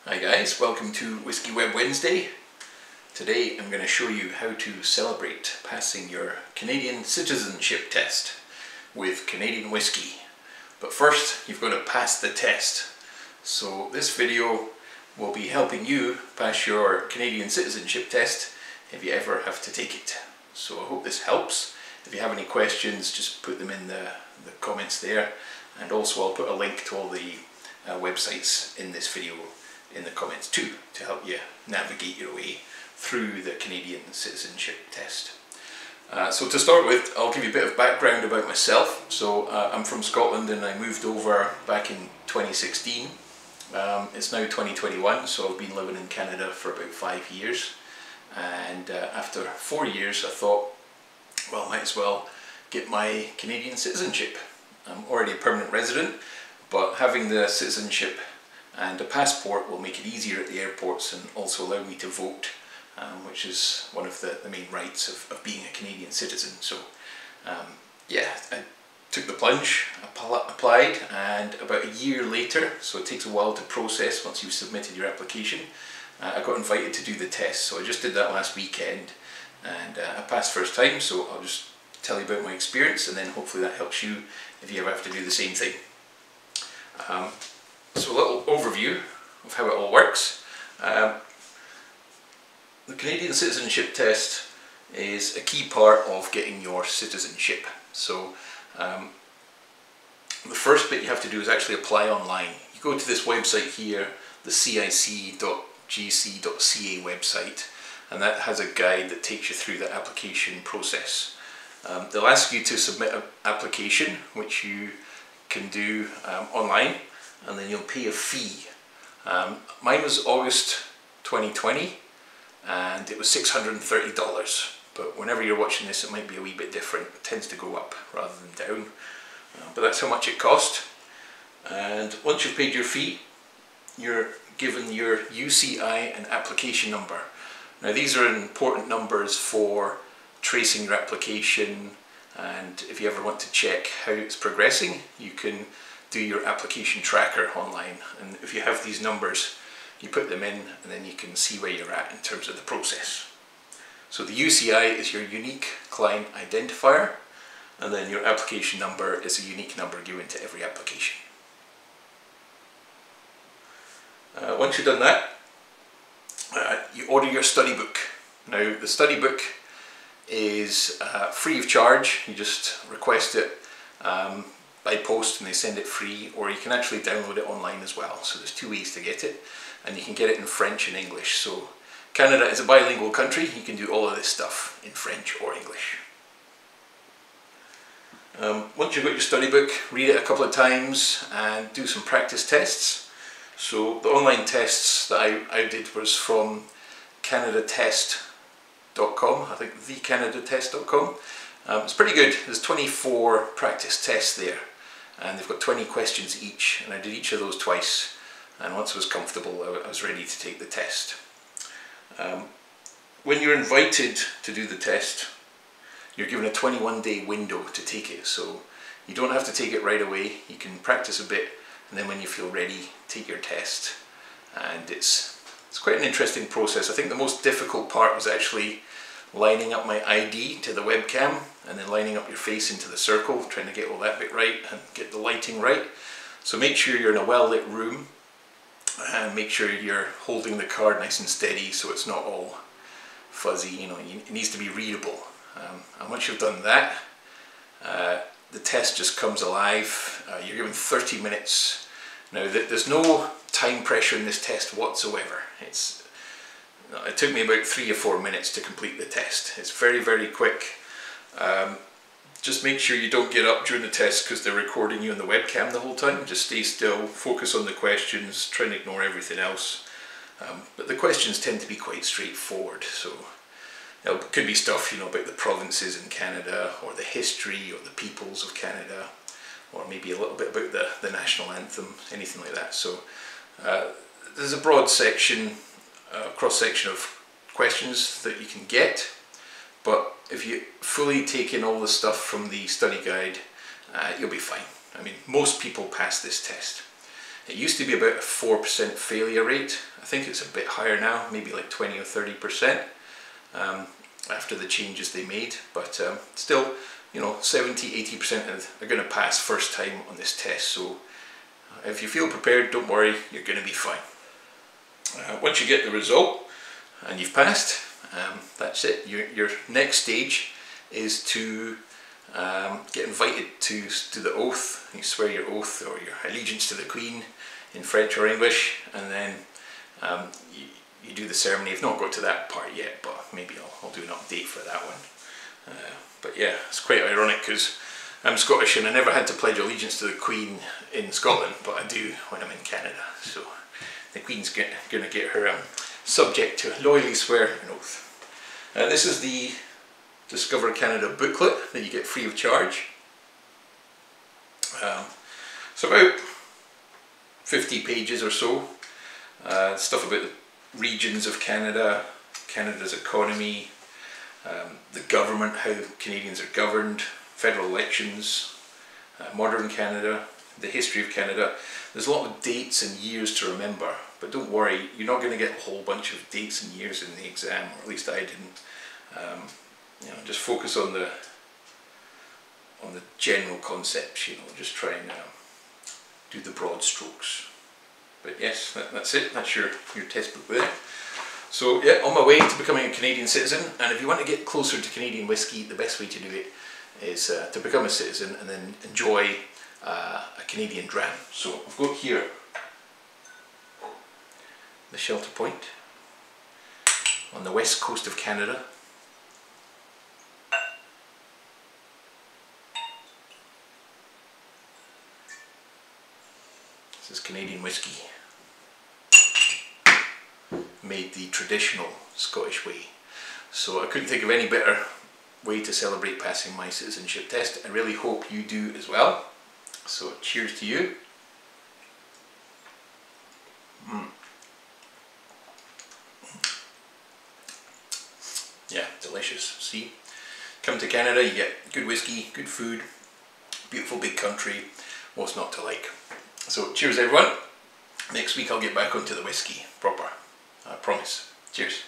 Hi guys, welcome to Whiskey Web Wednesday. Today I'm going to show you how to celebrate passing your Canadian Citizenship Test with Canadian whiskey. But first you've got to pass the test. So this video will be helping you pass your Canadian Citizenship Test if you ever have to take it. So I hope this helps. If you have any questions, just put them in the comments there, and also I'll put a link to all the websites in this video in the comments too, to help you navigate your way through the Canadian Citizenship Test. So to start with, I'll give you a bit of background about myself. So I'm from Scotland and I moved over back in 2016. It's now 2021, so I've been living in Canada for about 5 years, and after 4 years I thought, well, I might as well get my Canadian citizenship. I'm already a permanent resident, but having the citizenship and a passport will make it easier at the airports and also allow me to vote, which is one of the main rights of being a Canadian citizen. So yeah, I took the plunge, applied, and about a year later, so it takes a while to process once you've submitted your application, I got invited to do the test. So I just did that last weekend and I passed first time, so I'll just tell you about my experience and then hopefully that helps you if you ever have to do the same thing. So a little overview of how it all works. The Canadian Citizenship Test is a key part of getting your citizenship. So the first bit you have to do is actually apply online. You go to this website here, the cic.gc.ca website, and that has a guide that takes you through the application process. They'll ask you to submit an application, which you can do online, and then you'll pay a fee. Mine was August 2020 and it was $630, but whenever you're watching this it might be a wee bit different. It tends to go up rather than down, but that's how much it cost. And once you've paid your fee, you're given your UCI and application number. Now these are important numbers for tracing your application, and if you ever want to check how it's progressing, you can do your application tracker online, and if you have these numbers you put them in and then you can see where you're at in terms of the process. So the UCI is your unique client identifier, and then your application number is a unique number given to every application. Once you've done that, you order your study book. Now the study book is free of charge. You just request it by post and they send it free, or you can actually download it online as well. So there's two ways to get it, and you can get it in French and English. So Canada is a bilingual country, you can do all of this stuff in French or English. Once you've got your study book, read it a couple of times and do some practice tests. So the online tests that I did was from CanadaTest.com, I think theCanadaTest.com. It's pretty good. There's 24 practice tests there, and they've got 20 questions each, and I did each of those twice, and once I was comfortable I was ready to take the test. When you're invited to do the test, you're given a 21-day window to take it, so you don't have to take it right away. You can practice a bit, and then when you feel ready, take your test. And it's quite an interesting process. I think the most difficult part was actually lining up my ID to the webcam and then lining up your face into the circle, trying to get all that bit right and get the lighting right. So make sure you're in a well lit room and make sure you're holding the card nice and steady so it's not all fuzzy, you know, it needs to be readable. And once you've done that, the test just comes alive. You're given 30 minutes. Now there's no time pressure in this test whatsoever. It took me about 3 or 4 minutes to complete the test. It's very, very quick. Just make sure you don't get up during the test because they're recording you on the webcam the whole time. Just stay still, focus on the questions, try and ignore everything else. But the questions tend to be quite straightforward. So it could be stuff, you know, about the provinces in Canada, or the history or the peoples of Canada, or maybe a little bit about the national anthem, anything like that. So there's a broad section, cross-section of questions that you can get, but if you fully take in all the stuff from the study guide, you'll be fine. I mean, most people pass this test. It used to be about a 4% failure rate. I think it's a bit higher now, maybe like 20 or 30% after the changes they made. But still, you know, 70–80% are going to pass first time on this test. So if you feel prepared, don't worry, you're going to be fine. Once you get the result and you've passed, that's it. Your next stage is to get invited to the oath. You swear your oath or your allegiance to the Queen in French or English, and then you do the ceremony. I've not got to that part yet, but maybe I'll do an update for that one. But yeah, it's quite ironic because I'm Scottish and I never had to pledge allegiance to the Queen in Scotland, but I do when I'm in Canada. So the Queen's going to get her subject to loyally swear an oath. This is the Discover Canada booklet that you get free of charge. It's about 50 pages or so. Stuff about the regions of Canada, Canada's economy, the government, how Canadians are governed, federal elections, modern Canada, the history of Canada. There's a lot of dates and years to remember, but don't worry, you're not going to get a whole bunch of dates and years in the exam, or at least I didn't. You know, just focus on the general concepts. You know, just try and do the broad strokes. But yes, that's it. That's your test book there. So yeah, on my way to becoming a Canadian citizen. And if you want to get closer to Canadian whiskey, the best way to do it is to become a citizen and then enjoy a Canadian dram. So I've got here the Shelter Point on the west coast of Canada. This is Canadian whiskey, made the traditional Scottish way. So I couldn't think of any better way to celebrate passing my citizenship test. I really hope you do as well. So cheers to you. Yeah, delicious. See, come to Canada, you get good whiskey, good food, beautiful big country, what's not to like. So cheers everyone. Next week I'll get back onto the whiskey proper. I promise. Cheers.